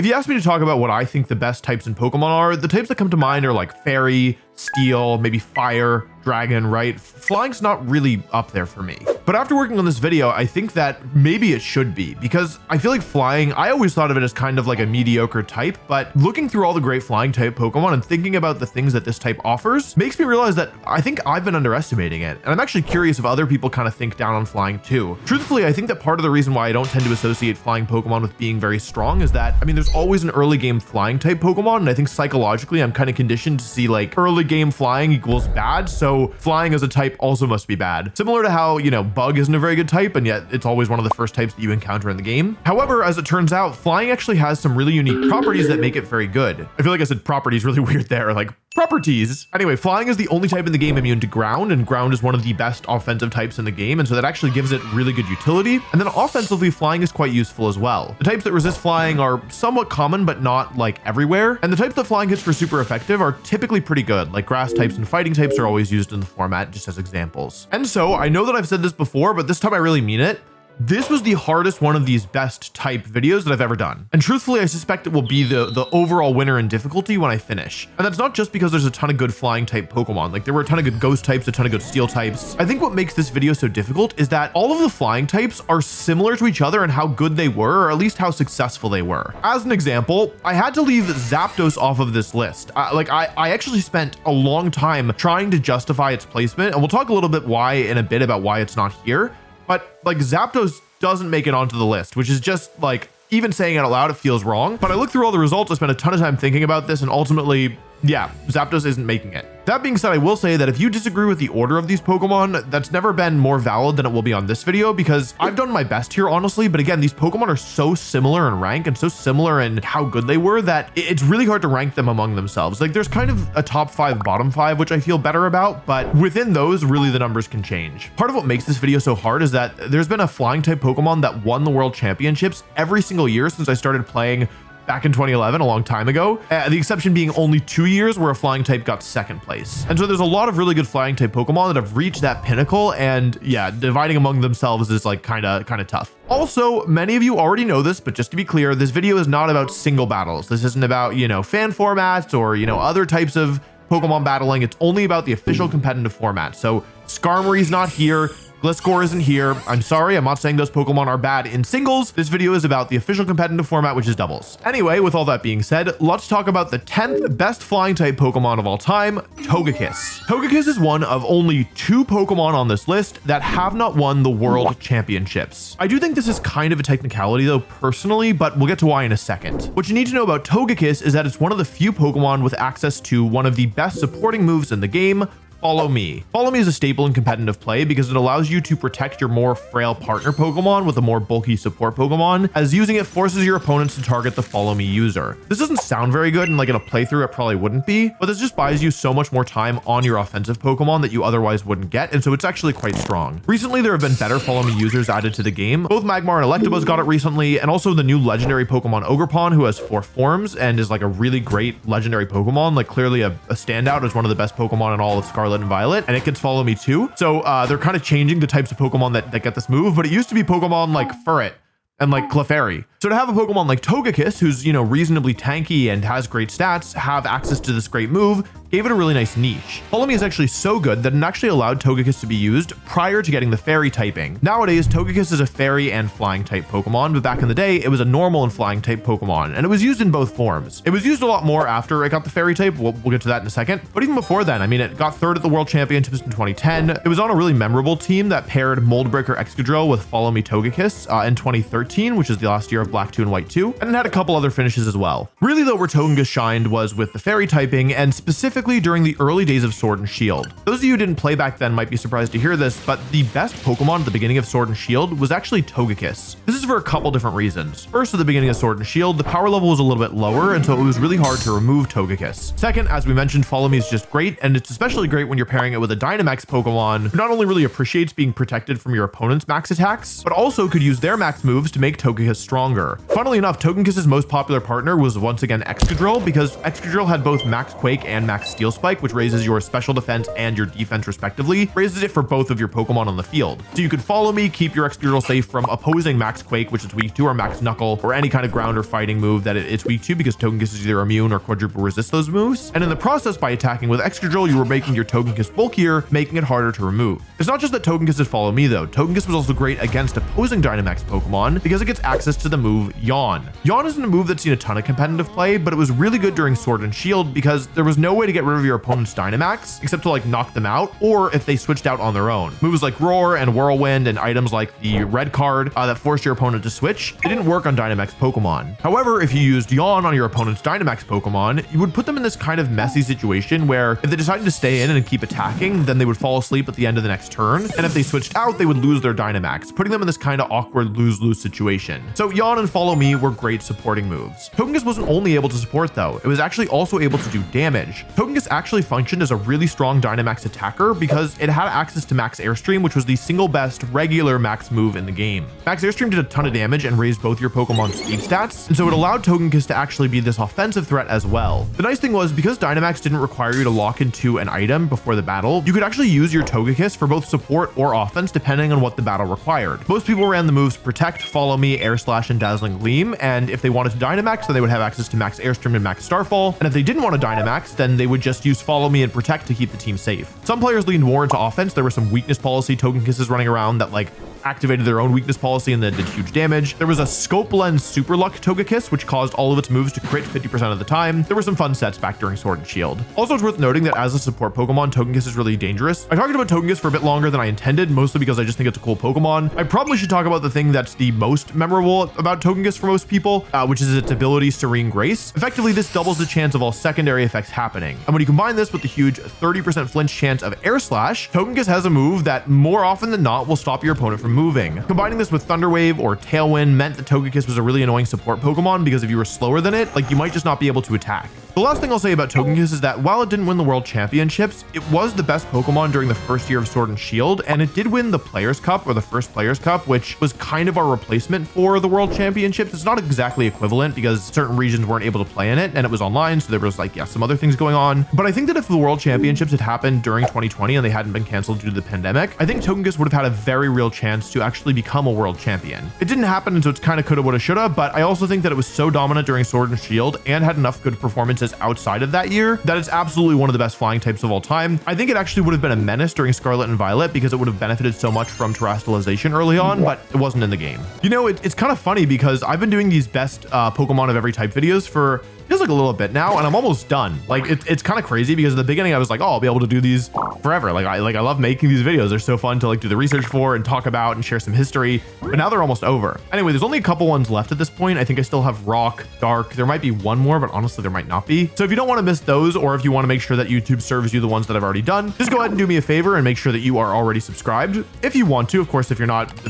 If you ask me to talk about what I think the best types in Pokemon are, the types that come to mind are like Fairy, Steel, maybe Fire, Dragon, right? Flying's not really up there for me. But after working on this video, I think that maybe it should be, because I feel like Flying, I always thought of it as kind of like a mediocre type, but looking through all the great Flying type Pokemon and thinking about the things that this type offers makes me realize that I think I've been underestimating it. And I'm actually curious if other people kind of think down on Flying too. Truthfully, I think that part of the reason why I don't tend to associate Flying Pokemon with being very strong is that, I mean, there's always an early game Flying type Pokemon, and I think psychologically I'm kind of conditioned to see like early game Flying equals bad, so Flying as a type also must be bad. Similar to how, you know, Bug isn't a very good type, and yet it's always one of the first types that you encounter in the game. However, as it turns out, Flying actually has some really unique properties that make it very good. I feel like I said properties really weird there, like properties. Anyway, Flying is the only type in the game immune to ground, and ground is one of the best offensive types in the game, and so that actually gives it really good utility. And then offensively, Flying is quite useful as well. The types that resist Flying are somewhat common, but not like everywhere. And the types that Flying hits for super effective are typically pretty good, like grass types and fighting types are always used in the format just as examples. And so I know that I've said this before, but this time I really mean it. This was the hardest one of these best type videos that I've ever done. And truthfully, I suspect it will be the overall winner in difficulty when I finish. And that's not just because there's a ton of good Flying type Pokemon. Like there were a ton of good Ghost types, a ton of good Steel types. I think what makes this video so difficult is that all of the Flying types are similar to each other in how good they were, or at least how successful they were. As an example, I had to leave Zapdos off of this list. I actually spent a long time trying to justify its placement, and we'll talk a little bit why in a bit about why it's not here. But like Zapdos doesn't make it onto the list, which is just like, even saying it out loud, it feels wrong. But I looked through all the results, I spent a ton of time thinking about this, and ultimately, yeah, Zapdos isn't making it. That being said, I will say that if you disagree with the order of these Pokemon, that's never been more valid than it will be on this video, because I've done my best here, honestly. But again, these Pokemon are so similar in rank and so similar in how good they were that it's really hard to rank them among themselves. Like there's kind of a top 5, bottom 5, which I feel better about, but within those, really the numbers can change. Part of what makes this video so hard is that there's been a Flying type Pokemon that won the World Championships every single year since I started playing back in 2011, a long time ago, the exception being only 2 years where a Flying type got 2nd place. And so there's a lot of really good Flying type Pokemon that have reached that pinnacle, and yeah, dividing among themselves is like kind of tough. Also, many of you already know this, but just to be clear, this video is not about single battles. This isn't about, you know, fan formats or, you know, other types of Pokemon battling. It's only about the official competitive format. So Skarmory's not here, Gliscor isn't here. I'm sorry, I'm not saying those Pokemon are bad in singles. This video is about the official competitive format, which is doubles. Anyway, with all that being said, let's talk about the 10th best Flying type Pokemon of all time, Togekiss. Togekiss is one of only 2 Pokemon on this list that have not won the World Championships. I do think this is kind of a technicality though, personally, but we'll get to why in a second. What you need to know about Togekiss is that it's one of the few Pokemon with access to one of the best supporting moves in the game, Follow Me. Follow Me is a staple in competitive play because it allows you to protect your more frail partner Pokemon with a more bulky support Pokemon, as using it forces your opponents to target the Follow Me user. This doesn't sound very good, and like in a playthrough it probably wouldn't be, but this just buys you so much more time on your offensive Pokemon that you otherwise wouldn't get, and so it's actually quite strong. Recently there have been better Follow Me users added to the game. Both Magmar and Electabuzz got it recently, and also the new legendary Pokemon Ogerpon, who has 4 forms and is like a really great legendary Pokemon, like clearly a standout as one of the best Pokemon in all of Scarlet and Violet, and it gets Follow Me too. So they're kind of changing the types of Pokemon that get this move, but it used to be Pokemon like Furret and like Clefairy. So to have a Pokemon like Togekiss, who's, you know, reasonably tanky and has great stats, have access to this great move, gave it a really nice niche. Follow Me is actually so good that it actually allowed Togekiss to be used prior to getting the Fairy typing. Nowadays, Togekiss is a Fairy and Flying type Pokemon, but back in the day, it was a normal and Flying type Pokemon, and it was used in both forms. It was used a lot more after it got the Fairy type. We'll get to that in a second. But even before then, I mean, it got 3rd at the World Championships in 2010. It was on a really memorable team that paired Moldbreaker Excadrill with Follow Me Togekiss in 2013, which is the last year of Black 2 and White 2, and it had a couple other finishes as well. Really though, where Togekiss shined was with the Fairy typing, and specifically during the early days of Sword and Shield. Those of you who didn't play back then might be surprised to hear this, but the best Pokemon at the beginning of Sword and Shield was actually Togekiss. This is for a couple different reasons. First, at the beginning of Sword and Shield, the power level was a little bit lower, and so it was really hard to remove Togekiss. Second, as we mentioned, Follow Me is just great, and it's especially great when you're pairing it with a Dynamax Pokemon who not only really appreciates being protected from your opponent's max attacks, but also could use their max moves to make Togekiss stronger. Funnily enough, Togekiss's most popular partner was once again Excadrill, because Excadrill had both Max Quake and Max Steel Spike, which raises your special defense and your defense respectively, raises it for both of your Pokemon on the field. So you could Follow Me, keep your Excadrill safe from opposing Max Quake, which it's weak to, or Max Knuckle, or any kind of ground or fighting move that it's weak to, because Togekiss is either immune or quadruple resist those moves. And in the process, by attacking with Excadrill, you were making your Togekiss bulkier, making it harder to remove. It's not just that Togekiss did Follow Me though. Togekiss was also great against opposing Dynamax Pokemon because it gets access to the move Yawn. Yawn isn't a move that's seen a ton of competitive play, but it was really good during Sword and Shield because there was no way to get rid of your opponent's Dynamax except to like knock them out, or if they switched out on their own. Moves like Roar and Whirlwind and items like the red card that forced your opponent to switch, it didn't work on Dynamax Pokemon. However, if you used Yawn on your opponent's Dynamax Pokemon, you would put them in this kind of messy situation where if they decided to stay in and keep attacking, then they would fall asleep at the end of the next turn, and if they switched out, they would lose their Dynamax, putting them in this kind of awkward lose-lose situation. So Yawn and Follow Me were great supporting moves. Togekiss wasn't only able to support though, it was actually also able to do damage. Togekiss actually functioned as a really strong Dynamax attacker because it had access to Max Airstream, which was the single best regular Max move in the game. Max Airstream did a ton of damage and raised both your Pokemon's speed stats, and so it allowed Togekiss to actually be this offensive threat as well. The nice thing was, because Dynamax didn't require you to lock into an item before the battle, you could actually use your Togekiss for both support or offense depending on what the battle required. Most people ran the moves Protect, Follow Me, Air Slash, and Dazzling Gleam, and if they wanted to Dynamax, then they would have access to Max Airstream and Max Starfall, and if they didn't want to Dynamax, then they would just use Follow Me and Protect to keep the team safe. Some players leaned more into offense. There were some weakness policy Togekiss running around that like activated their own weakness policy and then did huge damage. There was a Scope Lens Super Luck Togekiss, which caused all of its moves to crit 50% of the time. There were some fun sets back during Sword and Shield. Also, it's worth noting that as a support Pokemon, Togekiss is really dangerous. I talked about Togekiss for a bit longer than I intended, mostly because I just think it's a cool Pokemon. I probably should talk about the thing that's the most memorable about Togekiss for most people, which is its ability Serene Grace. Effectively, this doubles the chance of all secondary effects happening. And when you combine this with the huge 30% flinch chance of Air Slash, Togekiss has a move that more often than not will stop your opponent from moving. Combining this with Thunder Wave or Tailwind meant that Togekiss was a really annoying support Pokemon because if you were slower than it, like you might just not be able to attack. The last thing I'll say about Togekiss is that while it didn't win the World Championships, it was the best Pokemon during the first year of Sword and Shield, and it did win the Players Cup, or the first Players Cup, which was kind of our replacement for the World Championships. It's not exactly equivalent because certain regions weren't able to play in it, and it was online, so there was like, yeah, some other things going on. But I think that if the World Championships had happened during 2020 and they hadn't been canceled due to the pandemic, I think Togekiss would have had a very real chance to actually become a world champion. It didn't happen, and so it's kind of coulda, woulda, shoulda, but I also think that it was so dominant during Sword and Shield and had enough good performances outside of that year that it's absolutely one of the best flying types of all time. I think it actually would have been a menace during Scarlet and Violet because it would have benefited so much from terrestrialization early on, but it wasn't in the game. You know, it's kind of funny because I've been doing these best Pokemon of every type videos for feels like a little bit now, and I'm almost done. Like it's kind of crazy because at the beginning I was like, oh, I'll be able to do these forever. Like I love making these videos. They're so fun to like do the research for and talk about and share some history, but now they're almost over. Anyway, there's only a couple ones left at this point. I think I still have Rock, Dark. There might be one more, but honestly there might not be. So if you don't want to miss those, or if you want to make sure that YouTube serves you the ones that I've already done, just go ahead and do me a favor and make sure that you are already subscribed. If you want to, of course, if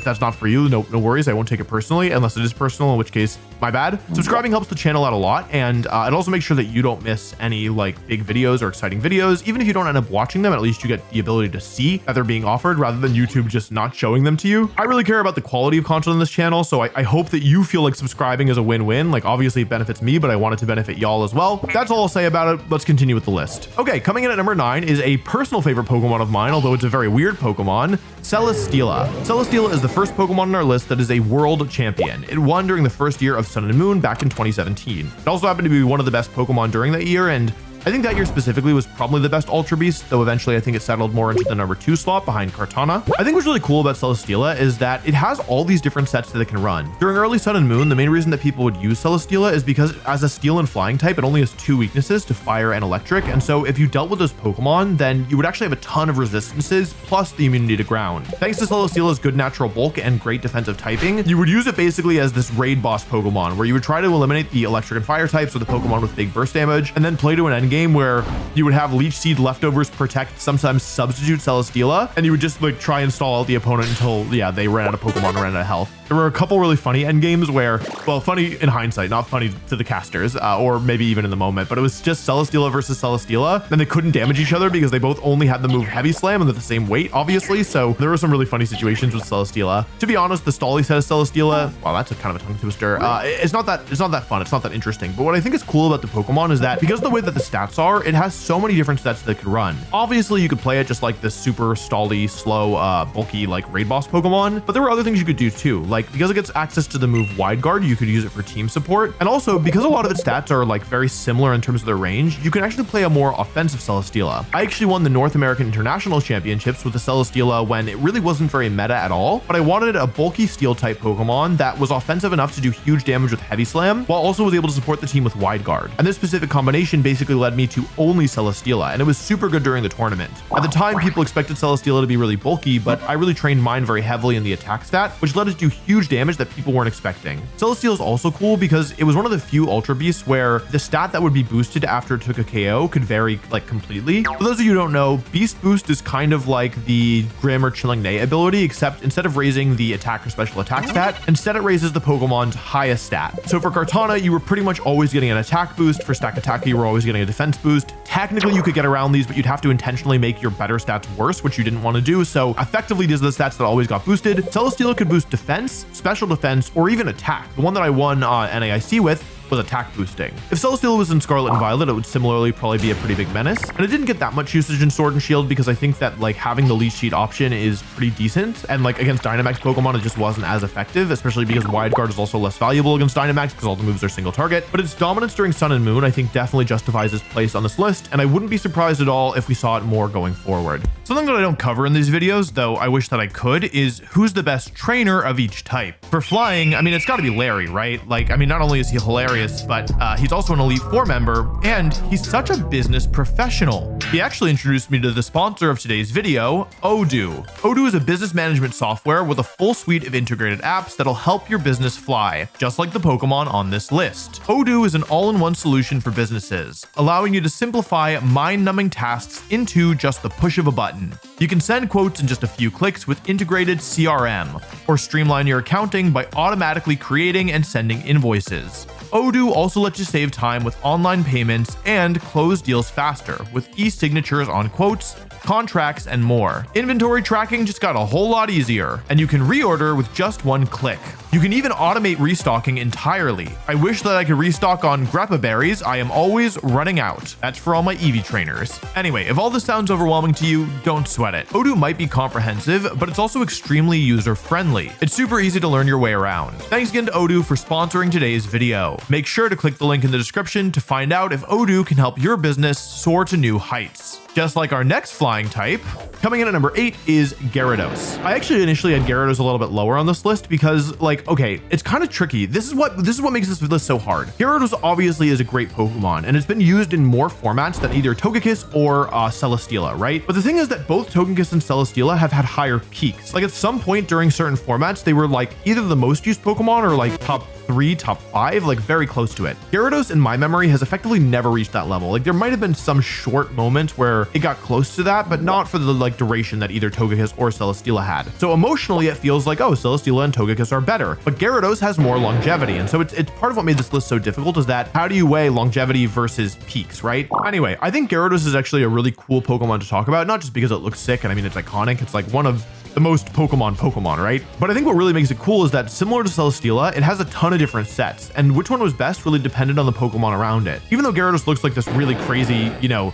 that's not for you, no worries. I won't take it personally unless it is personal, in which case, my bad. Subscribing helps the channel out a lot, and it also makes sure that you don't miss any like big videos or exciting videos. Even if you don't end up watching them, at least you get the ability to see that they're being offered rather than YouTube just not showing them to you. I really care about the quality of content on this channel, so I hope that you feel like subscribing is a win-win. Like obviously it benefits me, but I want it to benefit y'all as well. That's all I'll say about it. Let's continue with the list. Okay, coming in at number 9 is a personal favorite Pokemon of mine, although it's a very weird Pokemon, Celesteela. Celesteela is the first Pokemon on our list that is a world champion. It won during the first year of Sun and Moon back in 2017. It also happened to be one of the best Pokemon during that year, and I think that year specifically was probably the best Ultra Beast, though eventually I think it settled more into the number 2 slot behind Kartana. I think what's really cool about Celesteela is that it has all these different sets that it can run. During early Sun and Moon, the main reason that people would use Celesteela is because as a Steel and Flying type, it only has 2 weaknesses to Fire and Electric, and so if you dealt with those Pokemon, then you would actually have a ton of resistances, plus the immunity to ground. Thanks to Celesteela's good natural bulk and great defensive typing, you would use it basically as this raid boss Pokemon, where you would try to eliminate the Electric and Fire types or the Pokemon with big burst damage, and then play to an endgame where you would have Leech Seed leftovers protect, sometimes substitute Celesteela, and you would just like try and stall out the opponent until, yeah, they ran out of Pokemon and ran out of health. There were a couple really funny end games where, well, funny in hindsight, not funny to the casters, or maybe even in the moment, but it was just Celesteela versus Celesteela, and they couldn't damage each other because they both only had the move Heavy Slam and they're the same weight, obviously, so there were some really funny situations with Celesteela. To be honest, the Stally set of Celesteela, wow, that's a kind of a tongue twister. It's not that fun, it's not that interesting, but what I think is cool about the Pokemon is that because of the way that the stats stats are, it has so many different sets that it could run. Obviously, you could play it just like this super stally, slow, bulky, like raid boss Pokemon, but there were other things you could do too. Like, because it gets access to the move Wide Guard, you could use it for team support. And also, because a lot of its stats are like very similar in terms of their range, you can actually play a more offensive Celesteela. I actually won the North American International Championships with the Celesteela when it really wasn't very meta at all, but I wanted a bulky steel type Pokemon that was offensive enough to do huge damage with Heavy Slam, while also was able to support the team with Wide Guard. And this specific combination basically led me to only Celesteela, and it was super good during the tournament. At the time, people expected Celesteela to be really bulky, but I really trained mine very heavily in the attack stat, which led it to do huge damage that people weren't expecting. Celesteela is also cool because it was one of the few Ultra Beasts where the stat that would be boosted after it took a KO could vary like completely. For those of you who don't know, Beast Boost is kind of like the Grim or Chilling Neigh ability, except instead of raising the attack or special attack stat, instead it raises the Pokemon's highest stat. So for Kartana, you were pretty much always getting an attack boost. For Stakataka, you were always getting a defense boost. Technically, you could get around these, but you'd have to intentionally make your better stats worse, which you didn't want to do. So effectively, these are the stats that always got boosted. Celesteela could boost defense, special defense, or even attack. The one that I won NAIC with was attack boosting. If Celesteela was in Scarlet and Violet, it would similarly probably be a pretty big menace. And it didn't get that much usage in Sword and Shield because I think that like having the least sheet option is pretty decent. And like against Dynamax Pokemon, it just wasn't as effective, especially because Wide Guard is also less valuable against Dynamax because all the moves are single target. But its dominance during Sun and Moon, I think definitely justifies its place on this list. And I wouldn't be surprised at all if we saw it more going forward. Something that I don't cover in these videos, though I wish that I could, is who's the best trainer of each type. For flying, I mean, it's gotta be Larry, right? Like, I mean, not only is he hilarious, but he's also an Elite Four member, and he's such a business professional. He actually introduced me to the sponsor of today's video, Odoo. Odoo is a business management software with a full suite of integrated apps that'll help your business fly, just like the Pokemon on this list. Odoo is an all-in-one solution for businesses, allowing you to simplify mind-numbing tasks into just the push of a button. You can send quotes in just a few clicks with integrated CRM, or streamline your accounting by automatically creating and sending invoices. Odoo also lets you save time with online payments and close deals faster with e-signatures on quotes, contracts, and more. Inventory tracking just got a whole lot easier, and you can reorder with just one click. You can even automate restocking entirely. I wish that I could restock on Greppa berries. I am always running out. That's for all my Eevee trainers. Anyway, if all this sounds overwhelming to you, don't sweat it. Odoo might be comprehensive, but it's also extremely user-friendly. It's super easy to learn your way around. Thanks again to Odoo for sponsoring today's video. Make sure to click the link in the description to find out if Odoo can help your business soar to new heights. Just like our next flying type, coming in at number 8 is Gyarados. I actually initially had Gyarados a little bit lower on this list because, like, okay, it's kind of tricky. This is what makes this list so hard. Gyarados obviously is a great Pokemon, and it's been used in more formats than either Togekiss or Celesteela, right? But the thing is that both Togekiss and Celesteela have had higher peaks. Like at some point during certain formats, they were like either the most used Pokemon or like top 3, top 5, like very close to it. Gyarados, in my memory, has effectively never reached that level. Like there might have been some short moment where it got close to that, but not for the like duration that either Togekiss or Celesteela had. So emotionally, it feels like, oh, Celesteela and Togekiss are better, but Gyarados has more longevity. And so it's part of what made this list so difficult is that how do you weigh longevity versus peaks, right? Anyway, I think Gyarados is actually a really cool Pokemon to talk about, not just because it looks sick, and I mean, it's iconic. It's like one of the most Pokemon, right? But I think what really makes it cool is that similar to Celesteela, it has a ton of different sets, and which one was best really depended on the Pokemon around it. Even though Gyarados looks like this really crazy, you know,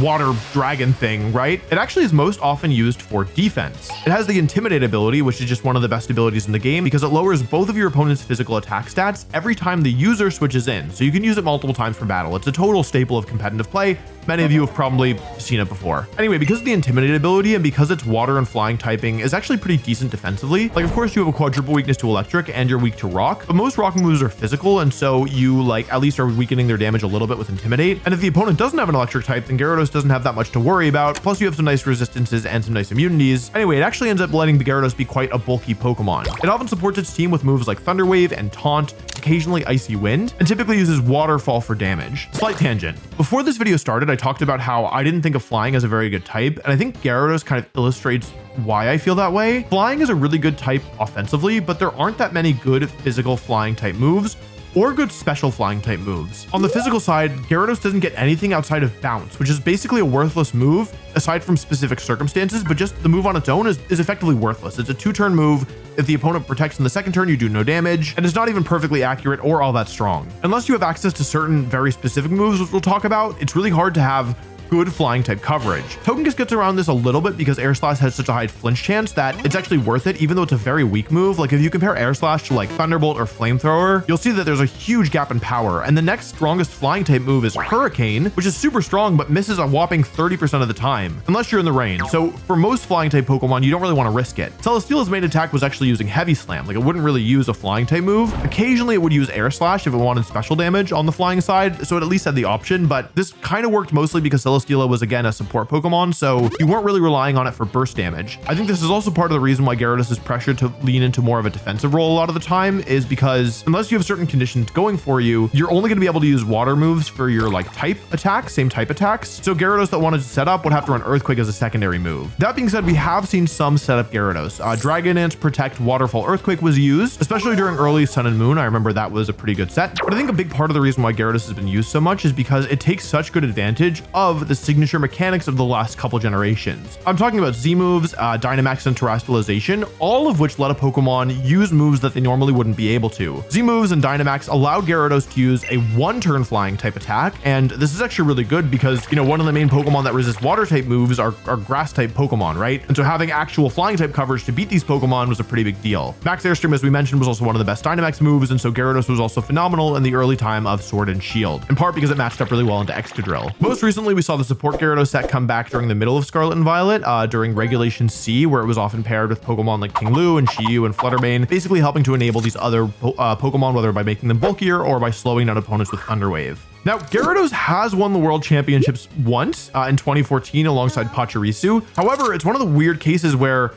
water dragon thing, right? It actually is most often used for defense. It has the Intimidate ability, which is just one of the best abilities in the game because it lowers both of your opponent's physical attack stats every time the user switches in. So you can use it multiple times per battle. It's a total staple of competitive play. Many of you have probably seen it before. Anyway, because of the Intimidate ability and because its water and flying typing is actually pretty decent defensively, like of course you have a quadruple weakness to electric and you're weak to rock, but most rock moves are physical, and so you like at least are weakening their damage a little bit with Intimidate. And if the opponent doesn't have an electric type, then Gyarados doesn't have that much to worry about. Plus you have some nice resistances and some nice immunities. Anyway, it actually ends up letting the Gyarados be quite a bulky Pokemon. It often supports its team with moves like Thunder Wave and Taunt, occasionally Icy Wind, and typically uses Waterfall for damage. Slight tangent. Before this video started, I talked about how I didn't think of flying as a very good type, and I think Gyarados kind of illustrates why I feel that way. Flying is a really good type offensively, but there aren't that many good physical flying type moves or good special flying type moves. On the physical side, Gyarados doesn't get anything outside of bounce, which is basically a worthless move aside from specific circumstances, but just the move on its own is effectively worthless. It's a 2-turn move. If the opponent protects in the second turn, you do no damage, and it's not even perfectly accurate or all that strong. Unless you have access to certain very specific moves, which we'll talk about, it's really hard to have good flying type coverage. Togekiss gets around this a little bit because Air Slash has such a high flinch chance that it's actually worth it, even though it's a very weak move. Like if you compare Air Slash to like Thunderbolt or Flamethrower, you'll see that there's a huge gap in power. And the next strongest flying type move is Hurricane, which is super strong, but misses a whopping 30% of the time, unless you're in the rain. So for most flying type Pokemon, you don't really want to risk it. Celesteela's main attack was actually using Heavy Slam. Like it wouldn't really use a flying type move. Occasionally it would use Air Slash if it wanted special damage on the flying side. So it at least had the option, but this kind of worked mostly because Celesteela was again a support Pokemon, so you weren't really relying on it for burst damage. I think this is also part of the reason why Gyarados is pressured to lean into more of a defensive role a lot of the time, is because unless you have certain conditions going for you, you're only going to be able to use water moves for your like type attacks, same type attacks. So Gyarados that wanted to set up would have to run Earthquake as a secondary move. That being said, we have seen some setup Gyarados. Dragon Dance, Protect, Waterfall, Earthquake was used, especially during early Sun and Moon. I remember that was a pretty good set. But I think a big part of the reason why Gyarados has been used so much is because it takes such good advantage of the signature mechanics of the last couple generations. I'm talking about Z moves, Dynamax, and Terrestrialization, all of which let a Pokemon use moves that they normally wouldn't be able to. Z moves and Dynamax allowed Gyarados to use a 1-turn flying type attack, and this is actually really good because, you know, one of the main Pokemon that resist water type moves are grass type Pokemon, right? And so having actual flying type coverage to beat these Pokemon was a pretty big deal. Max Airstream, as we mentioned, was also one of the best Dynamax moves, and so Gyarados was also phenomenal in the early time of Sword and Shield, in part because it matched up really well into Excadrill. Most recently, we saw the support Gyarados set come back during the middle of Scarlet and Violet, during Regulation C, where it was often paired with Pokemon like King Lu and Shiyu and Fluttermane, basically helping to enable these other Pokemon, whether by making them bulkier or by slowing down opponents with Thunder Wave. Now, Gyarados has won the World Championships once in 2014 alongside Pachirisu. However, it's one of the weird cases where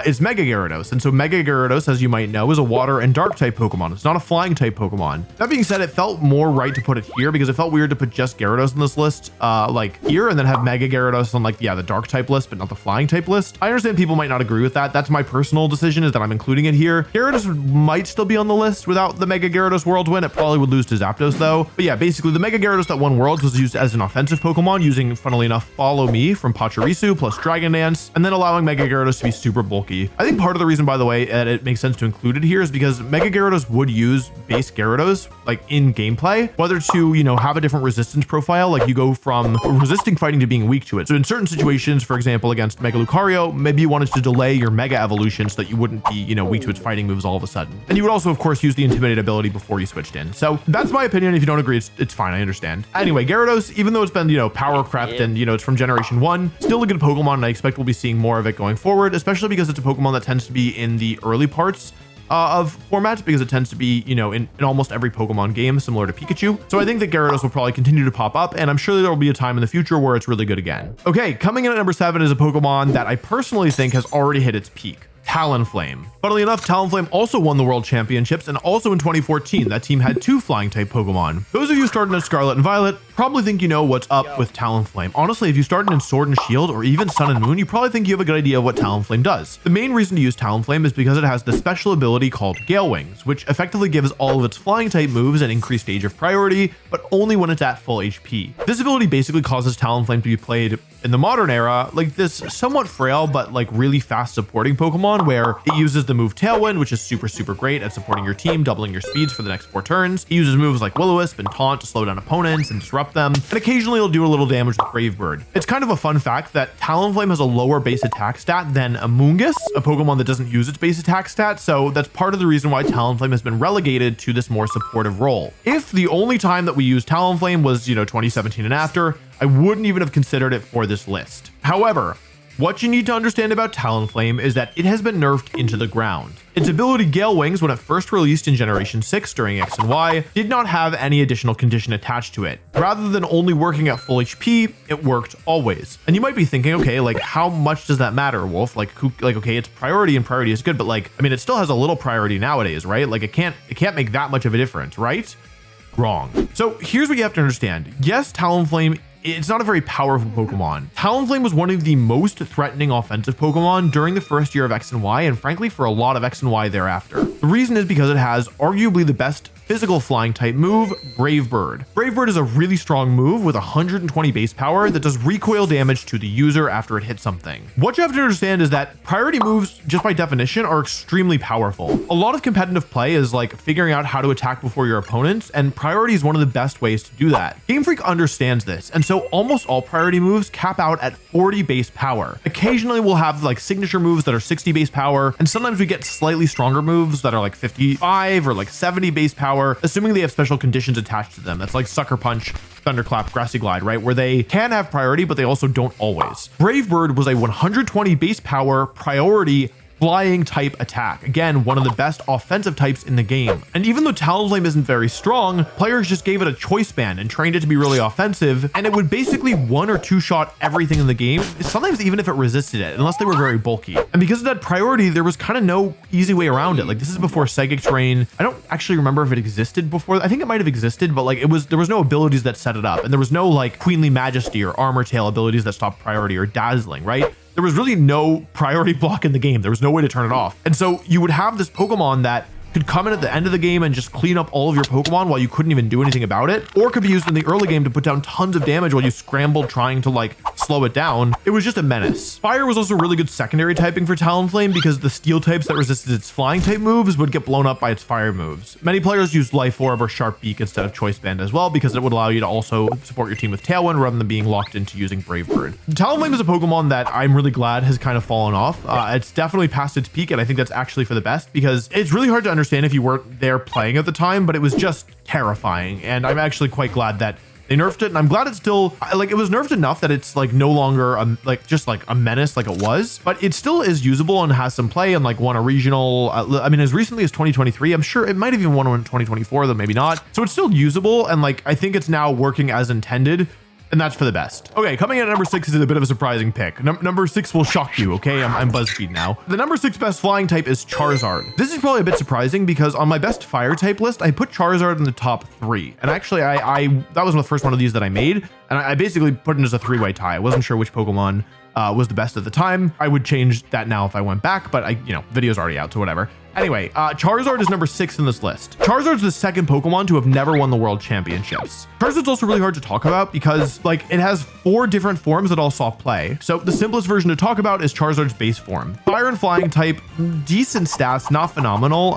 it's Mega Gyarados. And so Mega Gyarados, as you might know, is a water and dark type Pokemon. It's not a flying type Pokemon. That being said, it felt more right to put it here because it felt weird to put just Gyarados on this list, like here, and then have Mega Gyarados on like, yeah, the dark type list, but not the flying type list. I understand people might not agree with that. That's my personal decision, is that I'm including it here. Gyarados might still be on the list without the Mega Gyarados World win. It probably would lose to Zapdos though. But yeah, basically the Mega Gyarados that won Worlds was used as an offensive Pokemon using, funnily enough, Follow Me from Pachirisu plus Dragon Dance, and then allowing Mega Gyarados to be super bulky. I think part of the reason, by the way, that it makes sense to include it here is because Mega Gyarados would use base Gyarados like in gameplay, whether to, you know, have a different resistance profile, like you go from resisting fighting to being weak to it. So in certain situations, for example, against Mega Lucario, maybe you wanted to delay your Mega Evolution so that you wouldn't be, you know, weak to its fighting moves all of a sudden. And you would also, of course, use the Intimidate ability before you switched in. So that's my opinion. If you don't agree, it's fine. I understand. Anyway, Gyarados, even though it's been, you know, power crept and, you know, it's from Generation 1, still a good Pokemon, and I expect we'll be seeing more of it going forward, especially because it's a Pokemon that tends to be in the early parts of formats, because it tends to be, you know, in almost every Pokemon game, similar to Pikachu. So I think that Gyarados will probably continue to pop up, and I'm sure there will be a time in the future where it's really good again. Okay, coming in at number 7 is a Pokemon that I personally think has already hit its peak. Talonflame. Funnily enough, Talonflame also won the World Championships, and also in 2014, that team had 2 flying type Pokemon. Those of you starting at Scarlet and Violet probably think you know what's up with Talonflame. Honestly, if you started in Sword and Shield or even Sun and Moon, you probably think you have a good idea of what Talonflame does. The main reason to use Talonflame is because it has the special ability called Gale Wings, which effectively gives all of its flying type moves an increased stage of priority, but only when it's at full HP. This ability basically causes Talonflame to be played in the modern era like this somewhat frail but like really fast supporting Pokemon, where it uses the move Tailwind, which is super great at supporting your team, doubling your speeds for the next 4 turns. It uses moves like Will-O-Wisp and Taunt to slow down opponents and disrupt them, and occasionally it'll do a little damage with Brave Bird. It's kind of a fun fact that Talonflame has a lower base attack stat than Amoonguss, a Pokemon that doesn't use its base attack stat, so that's part of the reason why Talonflame has been relegated to this more supportive role. If the only time that we used Talonflame was, you know, 2017 and after, I wouldn't even have considered it for this list. However, what you need to understand about Talonflame is that it has been nerfed into the ground. Its ability Gale Wings, when it first released in Generation 6 during X and Y, did not have any additional condition attached to it. Rather than only working at full HP, it worked always. And you might be thinking, okay, like how much does that matter, Wolf? Like, okay, it's priority and priority is good, but like, I mean, it still has a little priority nowadays, right? Like it can't make that much of a difference, right? Wrong. So here's what you have to understand. Yes, Talonflame, it's not a very powerful Pokemon. Talonflame was one of the most threatening offensive Pokemon during the first year of X and Y, and frankly for a lot of X and Y thereafter. The reason is because it has arguably the best physical flying type move, Brave Bird. Brave Bird is a really strong move with 120 base power that does recoil damage to the user after it hits something. What you have to understand is that priority moves, just by definition, are extremely powerful. A lot of competitive play is like figuring out how to attack before your opponents, and priority is one of the best ways to do that. Game Freak understands this, and so almost all priority moves cap out at 40 base power. Occasionally we'll have like signature moves that are 60 base power, and sometimes we get slightly stronger moves that are like 55 or like 70 base power, assuming they have special conditions attached to them. That's like Sucker Punch, Thunderclap, Grassy Glide, right? Where they can have priority, but they also don't always. Brave Bird was a 120 base power priority flying type attack. Again, one of the best offensive types in the game. And even though Talonflame isn't very strong, players just gave it a choice band and trained it to be really offensive, and it would basically one or two shot everything in the game, sometimes even if it resisted it, unless they were very bulky. And because of that priority, there was kind of no easy way around it. Like, this is before Psychic Terrain. I don't actually remember if it existed before. I think it might have existed, but like there was no abilities that set it up, and there was no like Queenly Majesty or Armor Tail abilities that stopped priority or Dazzling, right? There was really no priority block in the game. There was no way to turn it off. And so you would have this Pokemon that could come in at the end of the game and just clean up all of your Pokemon while you couldn't even do anything about it, or could be used in the early game to put down tons of damage while you scrambled trying to like slow it down. It was just a menace. Fire was also really good secondary typing for Talonflame because the steel types that resisted its flying type moves would get blown up by its fire moves. Many players used Life Orb or Sharp Beak instead of Choice Band as well because it would allow you to also support your team with Tailwind rather than being locked into using Brave Bird. Talonflame is a Pokemon that I'm really glad has kind of fallen off. It's definitely past its peak, and I think that's actually for the best because it's really hard to understand if you weren't there playing at the time, but it was just terrifying, and I'm actually quite glad that they nerfed it, and I'm glad it's still like, it was nerfed enough that it's like no longer just like a menace like it was, but it still is usable and has some play and like won a regional. I mean, as recently as 2023, I'm sure it might have even won one in 2024, though maybe not. So it's still usable, and like I think it's now working as intended. And that's for the best. Okay, coming in at number 6 is a bit of a surprising pick. Number 6 will shock you, okay? I'm BuzzFeed now. The number 6 best flying type is Charizard. This is probably a bit surprising because on my best fire type list, I put Charizard in the top 3. And actually, that was the first one of these that I made, and I basically put it as a 3-way tie. I wasn't sure which Pokemon was the best at the time. I would change that now if I went back, but video's already out, so whatever. Anyway, Charizard is number 6 in this list. Charizard's the second Pokemon to have never won the World Championships. Charizard's also really hard to talk about because like it has 4 different forms that all saw play. So the simplest version to talk about is Charizard's base form. Fire and flying type, decent stats, not phenomenal.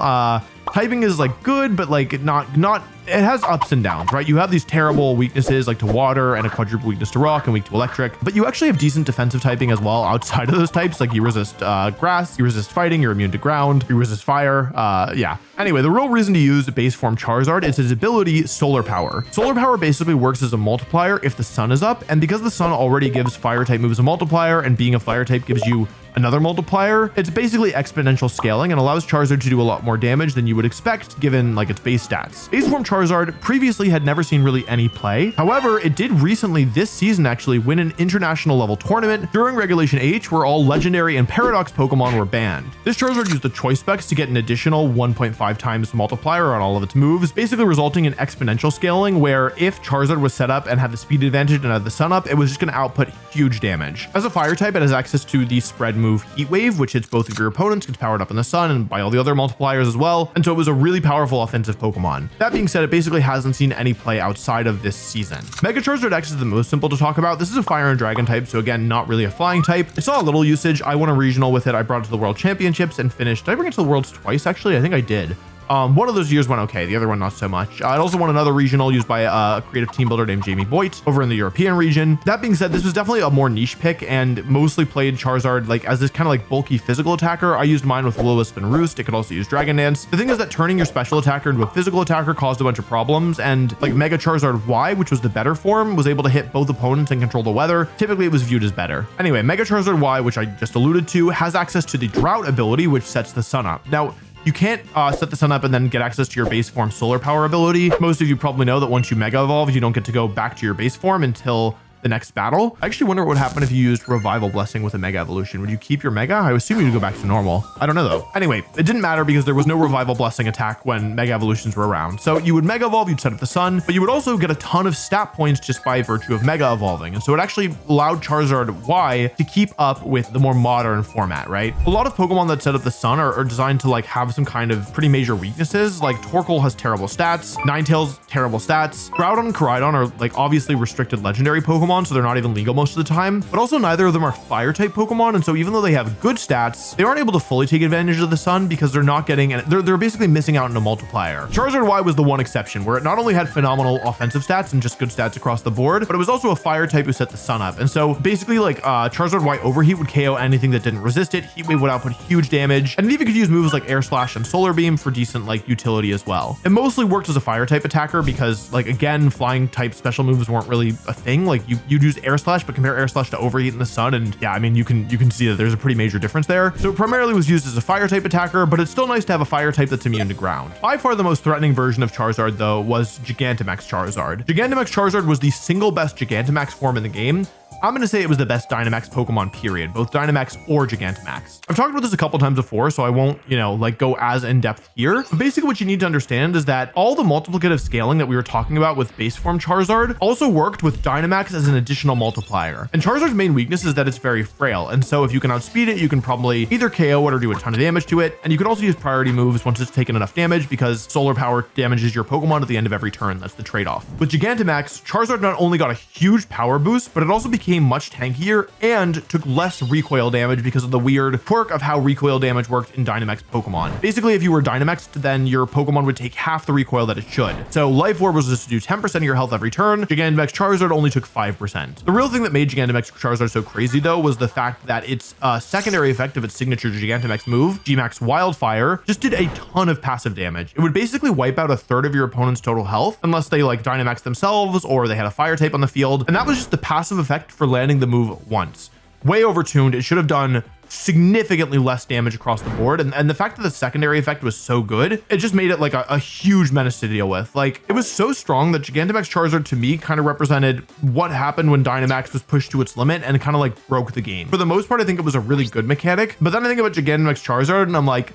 Typing is like good, but like not it has ups and downs, right? You have these terrible weaknesses like to water and a quadruple weakness to rock and weak to electric, but you actually have decent defensive typing as well outside of those types. Like you resist grass, you resist fighting, you're immune to ground, you resist fire. Yeah. Anyway, the real reason to use base form Charizard is his ability Solar Power. Solar Power basically works as a multiplier if the sun is up, and because the sun already gives fire type moves a multiplier, and being a fire type gives you another multiplier, it's basically exponential scaling and allows Charizard to do a lot more damage than you would expect given like its base stats. Base form Charizard previously had never seen really any play. However, it did recently this season actually win an international level tournament during Regulation H where all legendary and paradox Pokemon were banned. This Charizard used the choice specs to get an additional 1.5 times multiplier on all of its moves, basically resulting in exponential scaling where if Charizard was set up and had the speed advantage and had the sun up, it was just going to output huge damage. As a fire type, it has access to the spread move Heat Wave, which hits both of your opponents, gets powered up in the sun and by all the other multipliers as well, and so it was a really powerful offensive Pokemon. That being said, it basically hasn't seen any play outside of this season. Mega Charizard X is the most simple to talk about. This is a fire and dragon type, so again, not really a flying type. It saw a little usage. I won a regional with it. I brought it to the World Championships and finished. Did I bring it to the Worlds twice, actually? I think I did. One of those years went okay, the other one not so much. It also won another regional used by a creative team builder named Jamie Boyd over in the European region. That being said, this was definitely a more niche pick and mostly played Charizard like as this kind of like bulky physical attacker. I used mine with Will-O-Wisp and Roost. It could also use Dragon Dance. The thing is that turning your special attacker into a physical attacker caused a bunch of problems, and like Mega Charizard Y, which was the better form, was able to hit both opponents and control the weather. Typically it was viewed as better. Anyway, Mega Charizard Y, which I just alluded to, has access to the Drought ability, which sets the sun up. Now, you can't set the sun up and then get access to your base form Solar Power ability. Most of you probably know that once you Mega Evolve, you don't get to go back to your base form until the next battle. I actually wonder what would happen if you used Revival Blessing with a Mega Evolution. Would you keep your Mega? I assume you'd go back to normal. I don't know though. Anyway, it didn't matter because there was no Revival Blessing attack when Mega Evolutions were around. So you would Mega Evolve, you'd set up the sun, but you would also get a ton of stat points just by virtue of Mega Evolving. And so it actually allowed Charizard Y to keep up with the more modern format, right? A lot of Pokemon that set up the sun are designed to like have some kind of pretty major weaknesses. Like Torkoal has terrible stats, Ninetales terrible stats, Groudon and Koraidon are like obviously restricted legendary Pokemon, so they're not even legal most of the time, but also neither of them are fire type Pokemon. And so even though they have good stats, they aren't able to fully take advantage of the sun because they're not getting, and they're basically missing out on a multiplier. Charizard Y was the one exception where it not only had phenomenal offensive stats and just good stats across the board, but it was also a fire type who set the sun up. And so basically like Charizard Y Overheat would KO anything that didn't resist it. Heat Wave would output huge damage, and it even could use moves like Air Slash and Solar Beam for decent like utility as well. It mostly worked as a fire type attacker because like again, flying type special moves weren't really a thing. Like you'd use Air Slash, but compare Air Slash to Overheat in the sun, and yeah, I mean you can see that there's a pretty major difference there. So it primarily was used as a fire type attacker, but it's still nice to have a fire type that's immune to ground. By far the most threatening version of Charizard though was Gigantamax Charizard. Gigantamax Charizard was the single best Gigantamax form in the game. I'm going to say it was the best Dynamax Pokemon period, both Dynamax or Gigantamax. I've talked about this a couple times before, so I won't, like go as in depth here. But basically what you need to understand is that all the multiplicative scaling that we were talking about with base form Charizard also worked with Dynamax as an additional multiplier. And Charizard's main weakness is that it's very frail. And so if you can outspeed it, you can probably either KO it or do a ton of damage to it. And you can also use priority moves once it's taken enough damage because solar power damages your Pokemon at the end of every turn. That's the trade-off. With Gigantamax, Charizard not only got a huge power boost, but it also became much tankier and took less recoil damage because of the weird quirk of how recoil damage worked in Dynamax Pokemon. Basically, if you were Dynamaxed, then your Pokemon would take half the recoil that it should. So Life Orb was just to do 10% of your health every turn. Gigantamax Charizard only took 5%. The real thing that made Gigantamax Charizard so crazy though was the fact that its secondary effect of its signature Gigantamax move, Gmax Wildfire, just did a ton of passive damage. It would basically wipe out a third of your opponent's total health unless they like Dynamax themselves or they had a fire type on the field. And that was just the passive effect for landing the move once. Way overtuned. It should have done significantly less damage across the board, and the fact that the secondary effect was so good, it just made it like a huge menace to deal with. Like it was so strong that Gigantamax Charizard to me kind of represented what happened when Dynamax was pushed to its limit and kind of like broke the game. For the most part, I think it was a really good mechanic, but then I think about Gigantamax Charizard and I'm like,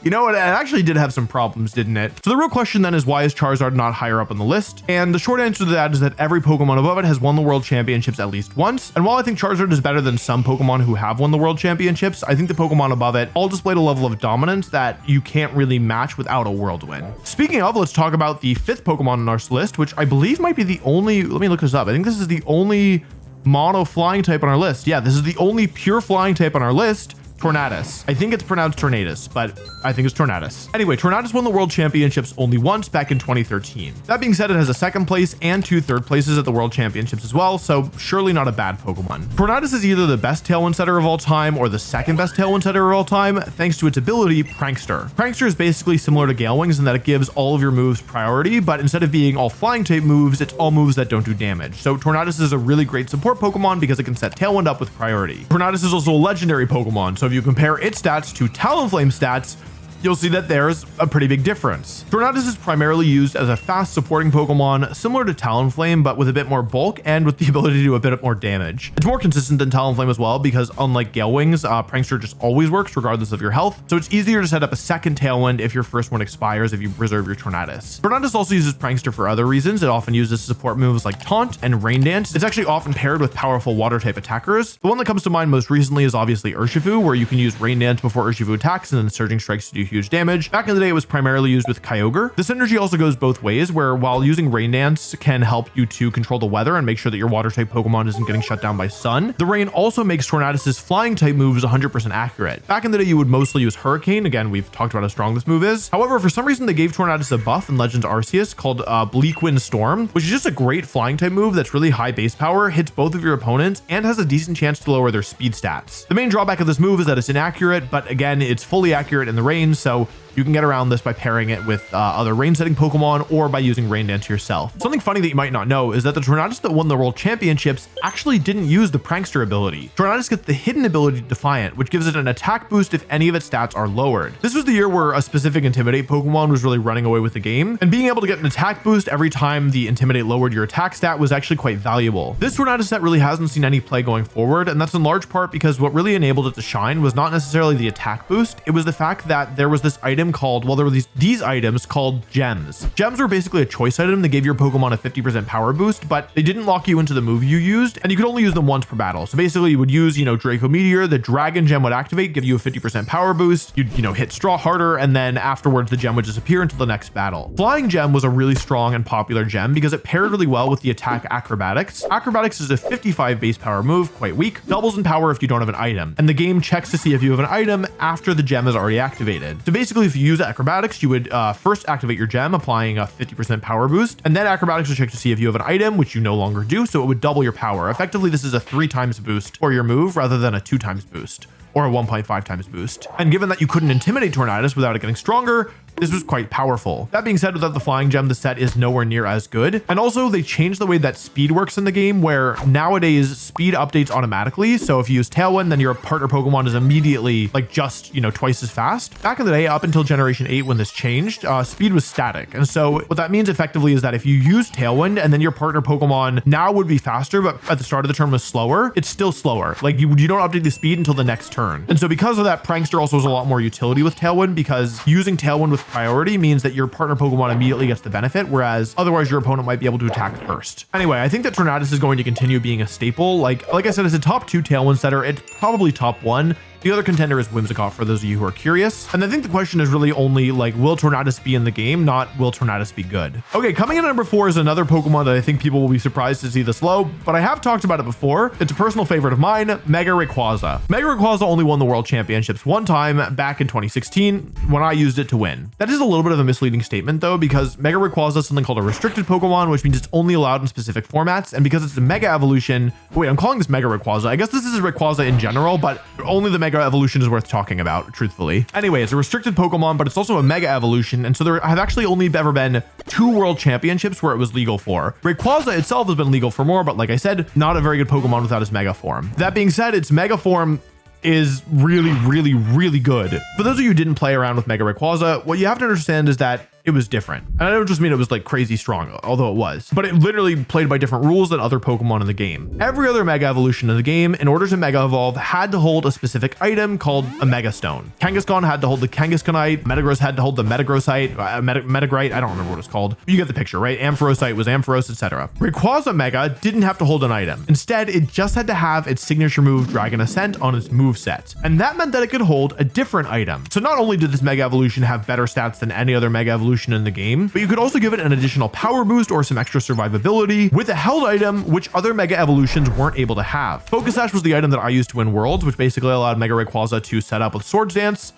you know what, it actually did have some problems, didn't it? So the real question then is, why is Charizard not higher up on the list? And the short answer to that is that every Pokemon above it has won the World Championships at least once. And while I think Charizard is better than some Pokemon who have won the World Championships, I think the Pokemon above it all displayed a level of dominance that you can't really match without a World win. Speaking of, let's talk about the 5th Pokemon on our list, which I believe might be the only, let me look this up. I think this is the only mono flying type on our list. Yeah, this is the only pure flying type on our list. Tornadus. I think it's pronounced Tornadus, but I think it's Tornadus. Anyway, Tornadus won the World Championships only once back in 2013. That being said, it has a 2nd place and 2 third places at the World Championships as well, so surely not a bad Pokemon. Tornadus is either the best Tailwind setter of all time or the 2nd best Tailwind setter of all time, thanks to its ability, Prankster. Prankster is basically similar to Gale Wings in that it gives all of your moves priority, but instead of being all flying type moves, it's all moves that don't do damage. So Tornadus is a really great support Pokemon because it can set Tailwind up with priority. Tornadus is also a legendary Pokemon, so if you compare its stats to Talonflame stats, you'll see that there's a pretty big difference. Tornadus is primarily used as a fast supporting Pokemon, similar to Talonflame, but with a bit more bulk and with the ability to do a bit more damage. It's more consistent than Talonflame as well, because unlike Gale Wings, Prankster just always works regardless of your health, so it's easier to set up a 2nd Tailwind if your first one expires if you reserve your Tornadus. Tornadus also uses Prankster for other reasons. It often uses support moves like Taunt and Rain Dance. It's actually often paired with powerful water type attackers. The one that comes to mind most recently is obviously Urshifu, where you can use Rain Dance before Urshifu attacks and then Surging Strikes to do huge damage. Back in the day, it was primarily used with Kyogre. The synergy also goes both ways, where while using Rain Dance can help you to control the weather and make sure that your water type Pokemon isn't getting shut down by sun, the rain also makes Tornadus's flying type moves 100% accurate. Back in the day, you would mostly use Hurricane. Again, we've talked about how strong this move is. However, for some reason, they gave Tornadus a buff in Legends Arceus called Bleak Wind Storm, which is just a great flying type move that's really high base power, hits both of your opponents, and has a decent chance to lower their speed stats. The main drawback of this move is that it's inaccurate, but again, it's fully accurate in the rain, so you can get around this by pairing it with other rain setting Pokemon or by using Rain Dance yourself. Something funny that you might not know is that the Tornadus that won the World Championships actually didn't use the Prankster ability. Tornadus gets the hidden ability Defiant, which gives it an attack boost if any of its stats are lowered. This was the year where a specific Intimidate Pokemon was really running away with the game, and being able to get an attack boost every time the Intimidate lowered your attack stat was actually quite valuable. This Tornadus set really hasn't seen any play going forward, and that's in large part because what really enabled it to shine was not necessarily the attack boost, it was the fact that there was this item called, well, there were these items called gems. Gems were basically a choice item that gave your Pokemon a 50% power boost, but they didn't lock you into the move you used, and you could only use them once per battle. So basically you would use, Draco Meteor, the Dragon Gem would activate, give you a 50% power boost, you'd, hit Straw harder, and then afterwards the gem would disappear until the next battle. Flying Gem was a really strong and popular gem because it paired really well with the attack Acrobatics. Acrobatics is a 55 base power move, quite weak, doubles in power if you don't have an item, and the game checks to see if you have an item after the gem is already activated. So basically if you use Acrobatics, you would first activate your gem, applying a 50% power boost, and then Acrobatics will check to see if you have an item, which you no longer do, so it would double your power. Effectively, this is a 3 times boost for your move rather than a 2 times boost, or a 1.5 times boost. And given that you couldn't intimidate Tornadus without it getting stronger, this was quite powerful. That being said, without the Flying Gem, the set is nowhere near as good. And also they changed the way that speed works in the game, where nowadays speed updates automatically. So if you use Tailwind, then your partner Pokemon is immediately like just, twice as fast. Back in the day, up until Generation 8, when this changed, speed was static. And so what that means effectively is that if you use Tailwind and then your partner Pokemon now would be faster, but at the start of the turn was slower, it's still slower. Like you don't update the speed until the next turn. And so because of that, Prankster also has a lot more utility with Tailwind, because using Tailwind with priority means that your partner Pokemon immediately gets the benefit, whereas otherwise your opponent might be able to attack first. Anyway, I think that Tornadus is going to continue being a staple. Like I said, it's a top 2 Tailwind setter. It's probably top 1. The other contender is Whimsicott, for those of you who are curious. And I think the question is really only like, will Tornadus be in the game, not will Tornadus be good? Okay, coming in at number 4 is another Pokemon that I think people will be surprised to see this low, but I have talked about it before. It's a personal favorite of mine, Mega Rayquaza. Mega Rayquaza only won the World Championships one time back in 2016 when I used it to win. That is a little bit of a misleading statement though, because Mega Rayquaza is something called a restricted Pokemon, which means it's only allowed in specific formats. And because it's a Mega Evolution, wait, I'm calling this Mega Rayquaza. I guess this is Rayquaza in general, but only the Mega Evolution is worth talking about, truthfully. Anyway, it's a restricted Pokemon, but it's also a Mega Evolution, and so there have actually only ever been 2 World Championships where it was legal for. Rayquaza itself has been legal for more, but like I said, not a very good Pokemon without its Mega form. That being said, its Mega form is really, really, really good. For those of you who didn't play around with Mega Rayquaza, what you have to understand is that it was different. And I don't just mean it was like crazy strong, although it was, but it literally played by different rules than other Pokemon in the game. Every other Mega Evolution in the game, in order to Mega Evolve, had to hold a specific item called a Mega Stone. Kangaskhan had to hold the Kangaskhanite, Metagross had to hold the Metagrossite, Metagrite, I don't remember what it's called. You get the picture, right? Ampharosite was Ampharos, etc. Rayquaza Mega didn't have to hold an item. Instead, it just had to have its signature move, Dragon Ascent, on its move set. And that meant that it could hold a different item. So not only did this Mega Evolution have better stats than any other Mega Evolution in the game, but you could also give it an additional power boost or some extra survivability with a held item, which other Mega Evolutions weren't able to have. Focus Sash was the item that I used to win Worlds, which basically allowed Mega Rayquaza to set up with Swords Dance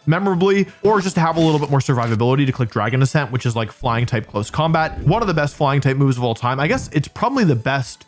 memorably, or just to have a little bit more survivability to click Dragon Ascent, which is like flying type close combat. One of the best flying type moves of all time. I guess it's probably the best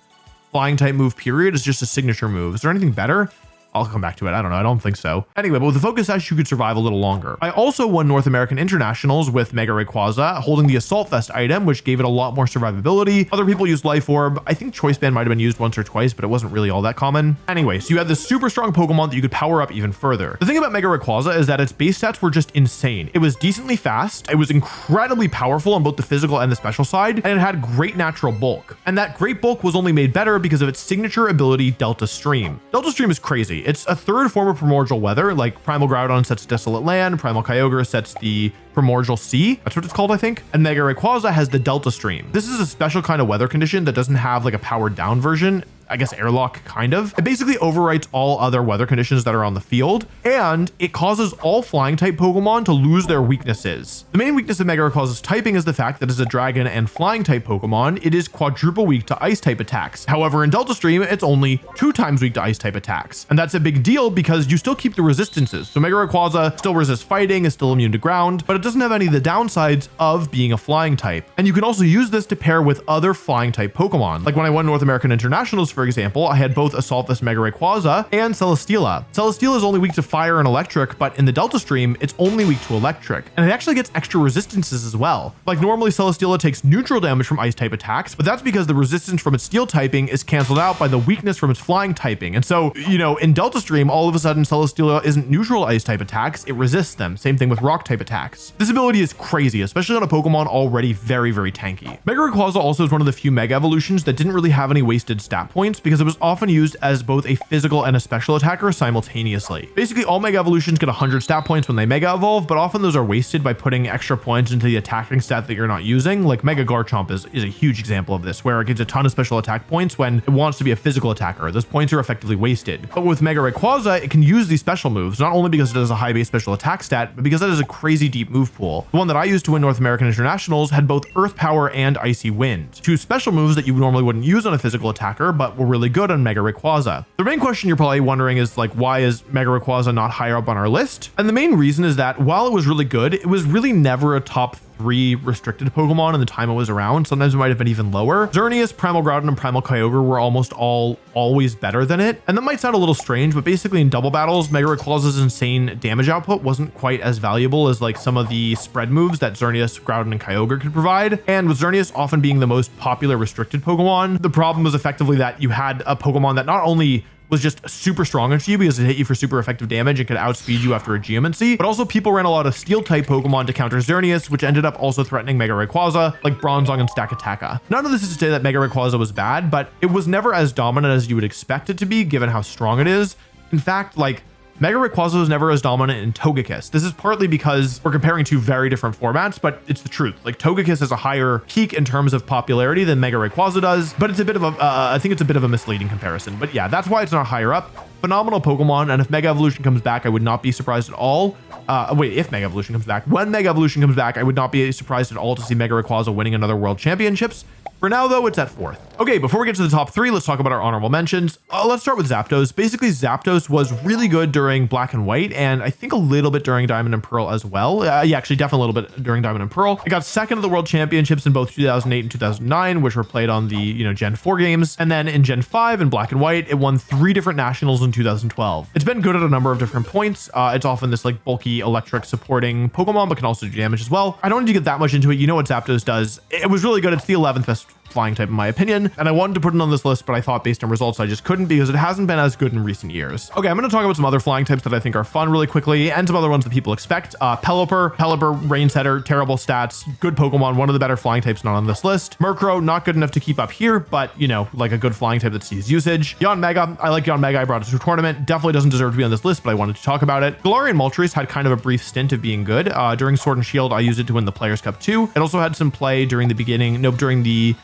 flying type move, period. It's just a signature move. Is there anything better? I'll come back to it. I don't know. I don't think so. Anyway, but with the Focus Sash, you could survive a little longer. I also won North American Internationals with Mega Rayquaza, holding the Assault Vest item, which gave it a lot more survivability. Other people used Life Orb. I think Choice Band might have been used once or twice, but it wasn't really all that common. Anyway, so you had this super strong Pokemon that you could power up even further. The thing about Mega Rayquaza is that its base stats were just insane. It was decently fast. It was incredibly powerful on both the physical and the special side, and it had great natural bulk. And that great bulk was only made better because of its signature ability, Delta Stream. Delta Stream is crazy. It's a third form of Primordial Weather. Like Primal Groudon sets Desolate Land, Primal Kyogre sets the Primordial Sea. That's what it's called, I think. And Mega Rayquaza has the Delta Stream. This is a special kind of weather condition that doesn't have like a powered down version. I guess airlock, kind of. It basically overwrites all other weather conditions that are on the field, and it causes all flying type Pokemon to lose their weaknesses. The main weakness of Mega Rayquaza's typing is the fact that as a dragon and flying type Pokemon, it is quadruple weak to ice type attacks. However, in Delta Stream, it's only 2 times weak to ice type attacks. And that's a big deal because you still keep the resistances. So Mega Rayquaza still resists fighting, is still immune to ground, but it doesn't have any of the downsides of being a flying type. And you can also use this to pair with other flying type Pokemon. Like when I won North American Internationals, for example, I had both Assault Vest Mega Rayquaza and Celesteela. Celesteela is only weak to fire and electric, but in the Delta Stream, it's only weak to electric, and it actually gets extra resistances as well. Like normally Celesteela takes neutral damage from ice type attacks, but that's because the resistance from its steel typing is canceled out by the weakness from its flying typing. And so, you know, in Delta Stream, all of a sudden Celesteela isn't neutral ice type attacks, it resists them. Same thing with rock type attacks. This ability is crazy, especially on a Pokemon already very, very tanky. Mega Rayquaza also is one of the few Mega Evolutions that didn't really have any wasted stat points because it was often used as both a physical and a special attacker simultaneously. Basically, all Mega Evolutions get 100 stat points when they Mega Evolve, but often those are wasted by putting extra points into the attacking stat that you're not using. Like Mega Garchomp is a huge example of this, where it gets a ton of special attack points when it wants to be a physical attacker. Those points are effectively wasted. But with Mega Rayquaza, it can use these special moves, not only because it has a high base special attack stat, but because it has a crazy deep move pool. The one that I used to win North American Internationals had both Earth Power and Icy Wind, two special moves that you normally wouldn't use on a physical attacker, but were really good on Mega Rayquaza. The main question you're probably wondering is like, why is Mega Rayquaza not higher up on our list? And the main reason is that while it was really good, it was really never a top 3 restricted Pokemon in the time it was around. Sometimes it might have been even lower. Xerneas, Primal Groudon, and Primal Kyogre were almost always better than it. And that might sound a little strange, but basically in double battles, Mega Rayquaza's insane damage output wasn't quite as valuable as like some of the spread moves that Xerneas, Groudon, and Kyogre could provide. And with Xerneas often being the most popular restricted Pokemon, the problem was effectively that you had a Pokemon that not only was just super strong against you because it hit you for super effective damage and could outspeed you after a Geomancy, but also people ran a lot of steel type Pokemon to counter Xerneas, which ended up also threatening Mega Rayquaza, like Bronzong and Stakataka. None of this is to say that Mega Rayquaza was bad, but it was never as dominant as you would expect it to be given how strong it is. In fact, like Mega Rayquaza was never as dominant in Togekiss. This is partly because we're comparing two very different formats, but it's the truth. Like Togekiss has a higher peak in terms of popularity than Mega Rayquaza does, but it's a bit of a, I think it's a bit of a misleading comparison. But yeah, that's why it's not higher up. Phenomenal Pokemon, and if Mega Evolution comes back, I would not be surprised at all. If Mega Evolution comes back. When Mega Evolution comes back, I would not be surprised at all to see Mega Rayquaza winning another World Championships. For now, though, it's at 4th. Okay, before we get to the top 3, let's talk about our honorable mentions. Let's start with Zapdos. Basically, Zapdos was really good during Black and White, and I think a little bit during Diamond and Pearl as well. Yeah, actually, definitely a little bit during Diamond and Pearl. It got 2nd at the World Championships in both 2008 and 2009, which were played on the, Gen 4 games. And then in Gen 5 in Black and White, it won 3 different nationals in 2012. It's been good at a number of different points. It's often this like bulky electric supporting Pokemon, but can also do damage as well. I don't need to get that much into it. You know what Zapdos does. It was really good. It's the 11th best flying type in my opinion, and I wanted to put it on this list, but I thought based on results I just couldn't because it hasn't been as good in recent years. Okay, I'm going to talk about some other flying types that I think are fun really quickly, and some other ones that people expect. Pelipper, Rain Setter, terrible stats, good Pokemon, one of the better flying types not on this list. Murkrow, not good enough to keep up here, but like a good flying type that sees usage. Yanmega, I like Yanmega, I brought it to a tournament, definitely doesn't deserve to be on this list, but I wanted to talk about it. Galarian Moltres had kind of a brief stint of being good. During Sword and Shield, I used it to win the Players Cup 2. It also had some play during the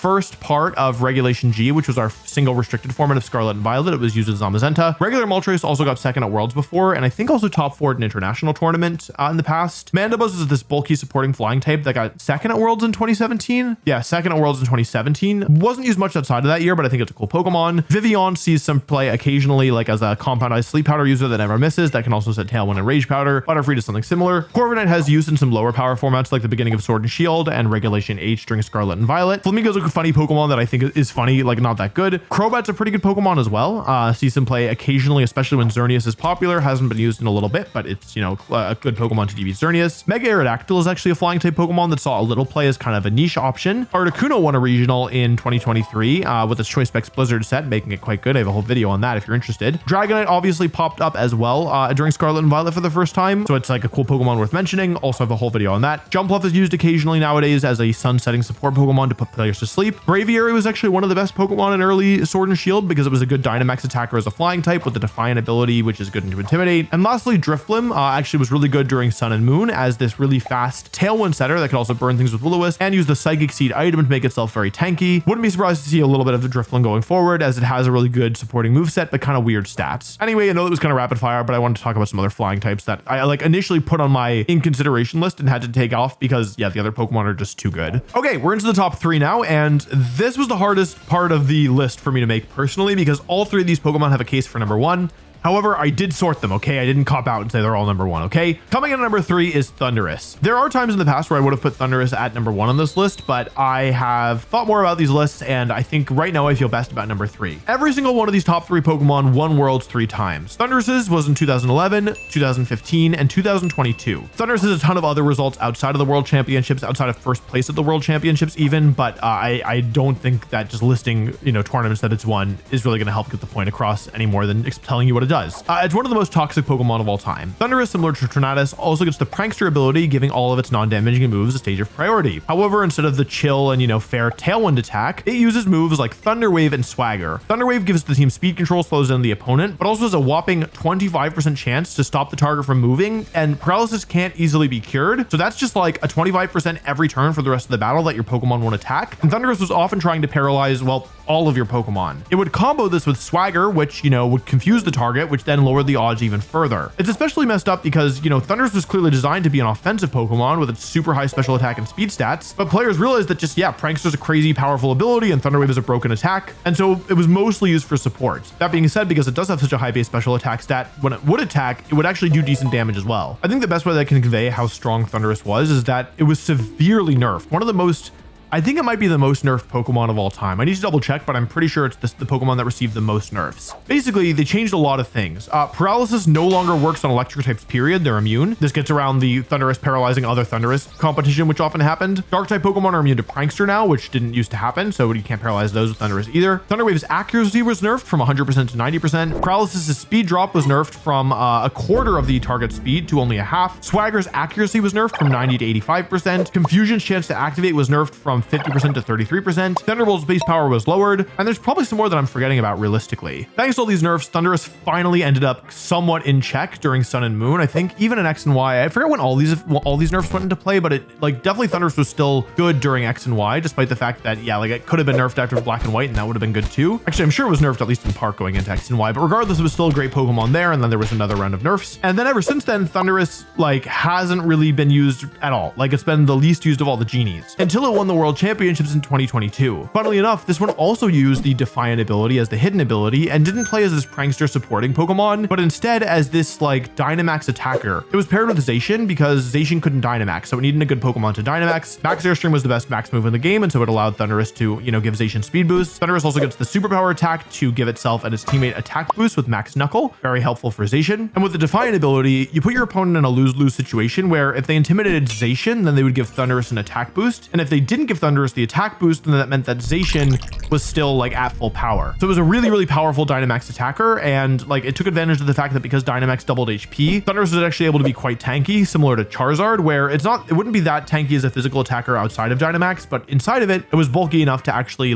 first part of Regulation G, which was our single restricted format of Scarlet and Violet. It was used as Zamazenta. Regular Moltres also got 2nd at Worlds before, and I think also top 4 at an international tournament in the past. Mandibuzz is this bulky supporting flying type that got 2nd at Worlds in 2017. Yeah, 2nd at Worlds in 2017. Wasn't used much outside of that year, but I think it's a cool Pokemon. Vivian sees some play occasionally, like as a compoundized Sleep Powder user that never misses. That can also set Tailwind and Rage Powder. Butterfree does something similar. Corviknight has use in some lower power formats like the beginning of Sword and Shield and Regulation H during Scarlet and Violet. Flamingo's a funny Pokemon that I think is funny, like not that good. Crobat's a pretty good Pokemon as well. Sees some play occasionally, especially when Xerneas is popular. Hasn't been used in a little bit, but it's, a good Pokemon to defeat Xerneas. Mega Aerodactyl is actually a flying type Pokemon that saw a little play as kind of a niche option. Articuno won a regional in 2023 with its Choice Specs Blizzard set, making it quite good. I have a whole video on that if you're interested. Dragonite obviously popped up as well during Scarlet and Violet for the first time, so it's like a cool Pokemon worth mentioning. Also have a whole video on that. Jumpluff is used occasionally nowadays as a sun-setting support Pokemon to put players to sleep. Braviary was actually one of the best Pokemon in early Sword and Shield because it was a good Dynamax attacker as a flying type with the Defiant ability, which is good to intimidate. And lastly, Drifblim actually was really good during Sun and Moon as this really fast Tailwind setter that could also burn things with Will-O-Wisp and use the Psychic Seed item to make itself very tanky. Wouldn't be surprised to see a little bit of the Drifblim going forward as it has a really good supporting moveset, but kind of weird stats. Anyway, I know it was kind of rapid fire, but I wanted to talk about some other flying types that I like initially put on my in consideration list and had to take off because yeah, the other Pokemon are just too good. Okay, we're into the top 3 now, and this was the hardest part of the list for me to make personally because all 3 of these Pokemon have a case for number 1. However, I did sort them, okay? I didn't cop out and say they're all number 1, okay? Coming in at number 3 is Thundurus. There are times in the past where I would have put Thundurus at number 1 on this list, but I have thought more about these lists, and I think right now I feel best about number 3. Every single one of these top 3 Pokemon won Worlds 3 times. Thundurus's was in 2011, 2015, and 2022. Thundurus has a ton of other results outside of the World Championships, outside of first place at the World Championships even, but I don't think that just listing, tournaments that it's won is really going to help get the point across any more than telling you what it does. It's one of the most toxic Pokemon of all time. Thundurus, similar to Tornadus, also gets the Prankster ability, giving all of its non-damaging moves a stage of priority. However, instead of the chill and, fair Tailwind attack, it uses moves like Thunder Wave and Swagger. Thunder Wave gives the team speed control, slows down the opponent, but also has a whopping 25% chance to stop the target from moving, and paralysis can't easily be cured, so that's just like a 25% every turn for the rest of the battle that your Pokemon won't attack. And Thundurus was often trying to paralyze, well, all of your Pokemon. It would combo this with Swagger, which, would confuse the target, which then lowered the odds even further. It's especially messed up because, Thundurus was clearly designed to be an offensive Pokemon with its super high special attack and speed stats, but players realized that Prankster's a crazy powerful ability and Thunder Wave is a broken attack, and so it was mostly used for support. That being said, because it does have such a high base special attack stat, when it would attack, it would actually do decent damage as well. I think the best way that I can convey how strong Thundurus was is that it was severely nerfed. I think it might be the most nerfed Pokemon of all time. I need to double check, but I'm pretty sure it's the Pokemon that received the most nerfs. Basically, they changed a lot of things. Paralysis no longer works on electric types, period. They're immune. This gets around the Thundurus paralyzing other Thundurus competition, which often happened. Dark type Pokemon are immune to Prankster now, which didn't used to happen, so you can't paralyze those with Thundurus either. Thunder Wave's accuracy was nerfed from 100% to 90%. Paralysis's speed drop was nerfed from a quarter of the target speed to only a half. Swagger's accuracy was nerfed from 90 to 85%. Confusion's chance to activate was nerfed from 50% to 33%. Thunderbolt's base power was lowered, and there's probably some more that I'm forgetting about realistically. Thanks to all these nerfs, Thundurus finally ended up somewhat in check during Sun and Moon. I think even in X and Y, I forget when all these nerfs went into play, but definitely Thundurus was still good during X and Y, despite the fact that it could have been nerfed after Black and White, and that would have been good too. Actually, I'm sure it was nerfed at least in part going into X and Y, but regardless, it was still a great Pokemon there, and then there was another round of nerfs. And then ever since then, Thundurus hasn't really been used at all. It's been the least used of all the genies until it won the World Championships in 2022. Funnily enough, this one also used the Defiant ability as the hidden ability and didn't play as this Prankster supporting Pokemon, but instead as this Dynamax attacker. It was paired with Zacian because Zacian couldn't Dynamax, so it needed a good Pokemon to Dynamax. Max Airstream was the best max move in the game, and so it allowed Thundurus to, give Zacian speed boost. Thundurus also gets the superpower attack to give itself and its teammate attack boost with Max Knuckle, very helpful for Zacian. And with the Defiant ability, you put your opponent in a lose-lose situation where if they intimidated Zacian, then they would give Thundurus an attack boost, and if they didn't give Thundurus the attack boost, then that meant that Zacian was still at full power. So it was a really, really powerful Dynamax attacker, and it took advantage of the fact that because Dynamax doubled HP, Thundurus was actually able to be quite tanky, similar to Charizard, where it wouldn't be that tanky as a physical attacker outside of Dynamax, but inside of it, it was bulky enough to actually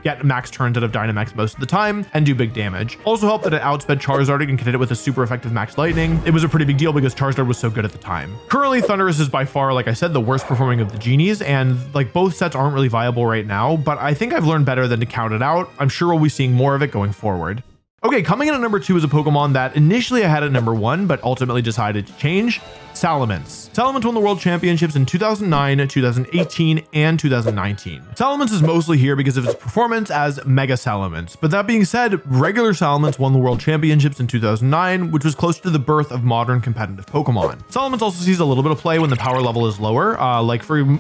get max turns out of Dynamax most of the time and do big damage. Also helped that it outsped Charizard and could hit it with a super effective Max Lightning. It was a pretty big deal because Charizard was so good at the time. Currently, Thundurus is by far, like I said, the worst performing of the genies, and both sets aren't really viable right now, but I think I've learned better than to count it out. I'm sure we'll be seeing more of it going forward. Okay, coming in at number 2 is a Pokemon that initially I had at number 1, but ultimately decided to change. Salamence. Salamence won the World Championships in 2009, 2018, and 2019. Salamence is mostly here because of its performance as Mega Salamence. But that being said, regular Salamence won the World Championships in 2009, which was close to the birth of modern competitive Pokemon. Salamence also sees a little bit of play when the power level is lower.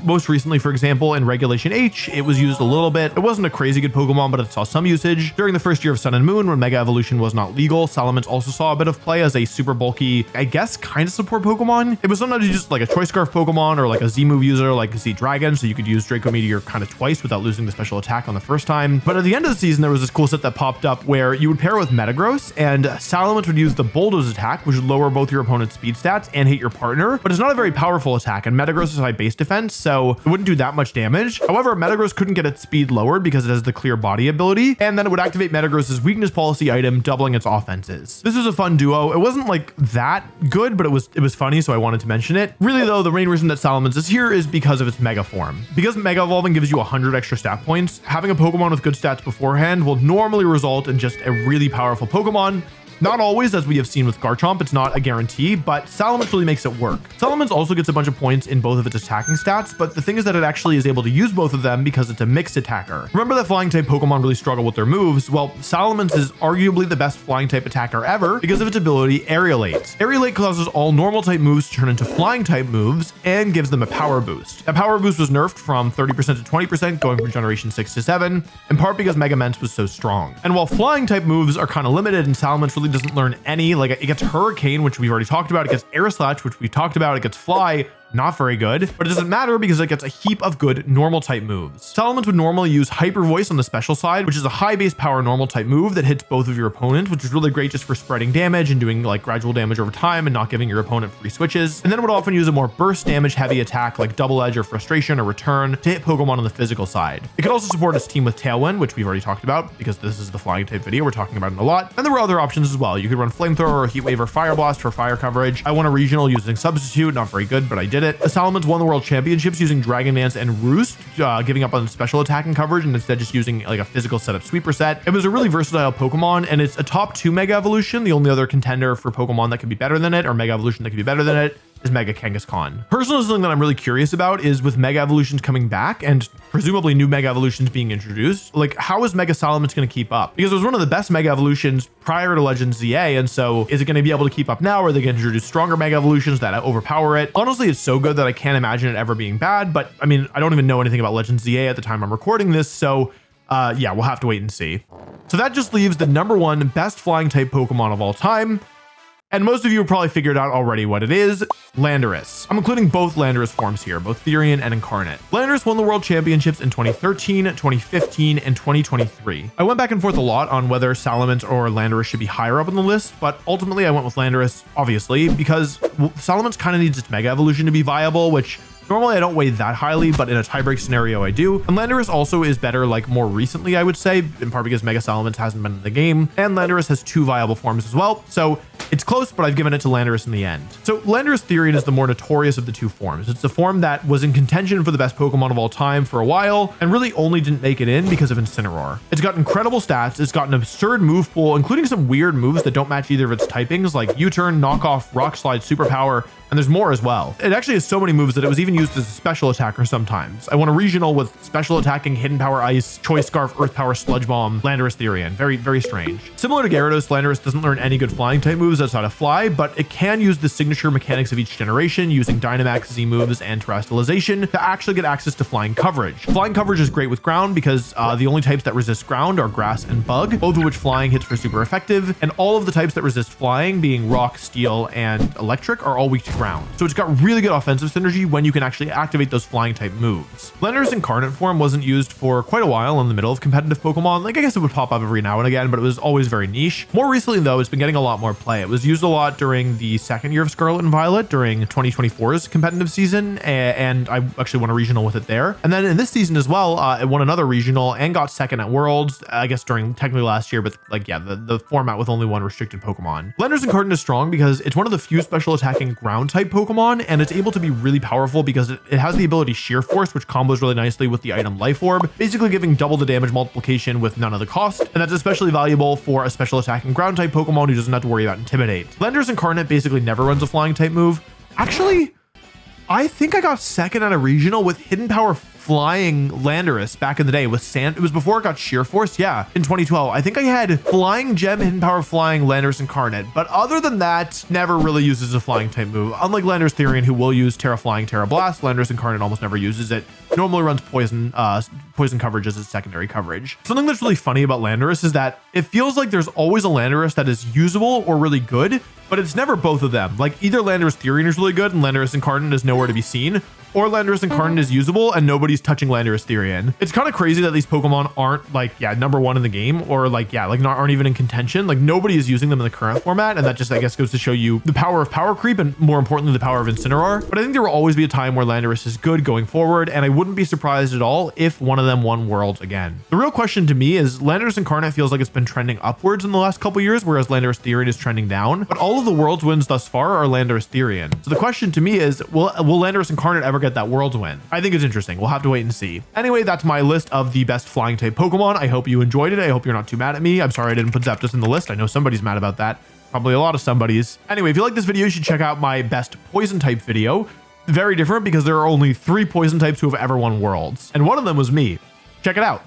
Most recently, for example, in Regulation H, it was used a little bit. It wasn't a crazy good Pokemon, but it saw some usage. During the first year of Sun and Moon, when Mega Evolution was not legal, Salamence also saw a bit of play as a super bulky, I guess, kind of support Pokemon. It was sometimes just a Choice Scarf Pokemon or a Z move user like Z Dragon, so you could use Draco Meteor kind of twice without losing the special attack on the first time. But at the end of the season, there was this cool set that popped up where you would pair with Metagross, and Salamence would use the Bulldoze attack, which would lower both your opponent's speed stats and hit your partner, but it's not a very powerful attack, and Metagross is high base defense, so it wouldn't do that much damage. However, Metagross couldn't get its speed lowered because it has the clear body ability, and then it would activate Metagross's weakness policy item, doubling its offenses. This was a fun duo. It wasn't that good, but it was funny, so I wanted to mention it. Really though, the main reason that Salamence is here is because of its Mega form. Because Mega Evolving gives you 100 extra stat points, having a Pokemon with good stats beforehand will normally result in just a really powerful Pokemon Not always, as we have seen with Garchomp, it's not a guarantee, but Salamence really makes it work. Salamence also gets a bunch of points in both of its attacking stats, but the thing is that it actually is able to use both of them because it's a mixed attacker. Remember that flying type Pokemon really struggle with their moves? Well, Salamence is arguably the best flying type attacker ever because of its ability Aerialate. Aerialate causes all normal type moves to turn into flying type moves and gives them a power boost. That power boost was nerfed from 30% to 20% going from generation 6 to 7, in part because Mega Mence was so strong. And while flying type moves are kind of limited and Salamence really doesn't learn any, like it gets Hurricane, which we've already talked about, it gets Air Slash, which we talked about, it gets Fly, not very good, but it doesn't matter because it gets a heap of good normal type moves. Salamence would normally use Hyper Voice on the special side, which is a high base power normal type move that hits both of your opponents, which is really great just for spreading damage and doing like gradual damage over time and not giving your opponent free switches. And then it would often use a more burst damage heavy attack like Double Edge or Frustration or Return to hit Pokemon on the physical side. It could also support its team with Tailwind, which we've already talked about because this is the flying type video. We're talking about it a lot. And there were other options as well. You could run Flamethrower or Heat Wave or Fire Blast for fire coverage. I won a regional using Substitute, not very good, but I did it. The Salamence won the World Championships using Dragon Dance and Roost, giving up on special attacking coverage and instead just using like a physical setup sweeper set. It was a really versatile Pokemon and it's a top 2 Mega Evolution. The only other contender for Pokemon that could be better than it or Mega Evolution that could be better than it is Mega Kangaskhan. Personally, something that I'm really curious about is with Mega Evolutions coming back and presumably new Mega Evolutions being introduced, like how is Mega Salamence going to keep up? Because it was one of the best Mega Evolutions prior to Legends ZA, and so is it going to be able to keep up now? Or are they going to introduce stronger Mega Evolutions that overpower it? Honestly, it's so good that I can't imagine it ever being bad, but I mean, I don't even know anything about Legends ZA at the time I'm recording this, so yeah, we'll have to wait and see. So that just leaves the #1 best flying type Pokemon of all time. And most of you have probably figured out already what it is, Landorus. I'm including both Landorus forms here, both Therian and Incarnate. Landorus won the World Championships in 2013, 2015, and 2023. I went back and forth a lot on whether Salamence or Landorus should be higher up on the list, but ultimately I went with Landorus, obviously, because Salamence kind of needs its Mega Evolution to be viable, which normally I don't weigh that highly, but in a tiebreak scenario I do. And Landorus also is better like more recently, I would say, in part because Mega Salamence hasn't been in the game, and Landorus has 2 viable forms as well. So it's close, but I've given it to Landorus in the end. So Landorus Therian is the more notorious of the 2 forms. It's the form that was in contention for the best Pokemon of all time for a while, and really only didn't make it in because of Incineroar. It's got incredible stats, it's got an absurd move pool, including some weird moves that don't match either of its typings, like U-Turn, Knockoff, Rock Slide, Superpower, and there's more as well. It actually has so many moves that it was even used as a special attacker sometimes. I won a regional with special attacking Hidden Power Ice, Choice Scarf, Earth Power, Sludge Bomb, Landorus Therian. Very, very strange. Similar to Gyarados, Landorus doesn't learn any good flying type moves outside of Fly, but it can use the signature mechanics of each generation using Dynamax, Z moves, and Terrestrialization to actually get access to flying coverage. Flying coverage is great with ground because the only types that resist ground are grass and bug, both of which flying hits for super effective, and all of the types that resist flying, being rock, steel, and electric, are all weak to ground. So it's got really good offensive synergy when you can actually activate those flying type moves. Landorus Incarnate form wasn't used for quite a while in the middle of competitive Pokemon. Like I guess it would pop up every now and again, but it was always very niche. More recently though, it's been getting a lot more play. It was used a lot during the second year of Scarlet and Violet during 2024's competitive season, and I actually won a regional with it there. And then in this season as well, it won another regional and got second at Worlds, I guess during technically last year, but like yeah, the format with only one restricted Pokemon. Landorus Incarnate is strong because it's one of the few special attacking ground type Pokemon, and it's able to be really powerful because it has the ability Sheer Force, which combos really nicely with the item Life Orb, basically giving double the damage multiplication with none of the cost, and that's especially valuable for a special attacking ground type Pokemon who doesn't have to worry about Intimidate. Landorus Incarnate basically never runs a flying type move. Actually, I think I got second at a regional with Hidden Power Flying Landorus back in the day with Sand. It was before it got Sheer Force. Yeah, in 2012. I think I had Flying Gem, Hidden Power Flying Landorus Incarnate. But other than that, never really uses a flying type move. Unlike Landorus Therian, who will use Terra Flying, Terra Blast, Landorus Incarnate almost never uses it. Normally runs poison coverage as its secondary coverage. Something that's really funny about Landorus is that it feels like there's always a Landorus that is usable or really good, but it's never both of them. Like either Landorus Therian is really good and Landorus Incarnate is nowhere to be seen, or Landorus Incarnate is usable and nobody's touching Landorus Therian. It's kind of crazy that these Pokemon aren't like, yeah, #1 in the game, or like, yeah, like aren't even in contention. Like nobody is using them in the current format, and that just, I guess, goes to show you the power of power creep and more importantly, the power of Incineroar. But I think there will always be a time where Landorus is good going forward, and I wouldn't be surprised at all if one of them won Worlds again. The real question to me is Landorus Incarnate feels like it's been trending upwards in the last couple years, whereas Landorus Therian is trending down, but all of the Worlds wins thus far are Landorus Therian. So the question to me is, will Landorus Incarnate ever get forget that Worlds win. I think it's interesting. We'll have to wait and see. Anyway, that's my list of the best flying type Pokemon. I hope you enjoyed it. I hope you're not too mad at me. I'm sorry I didn't put Zapdos in the list. I know somebody's mad about that. Probably a lot of somebody's. Anyway, if you like this video, you should check out my best poison type video. Very different because there are only 3 poison types who have ever won Worlds. And one of them was me. Check it out.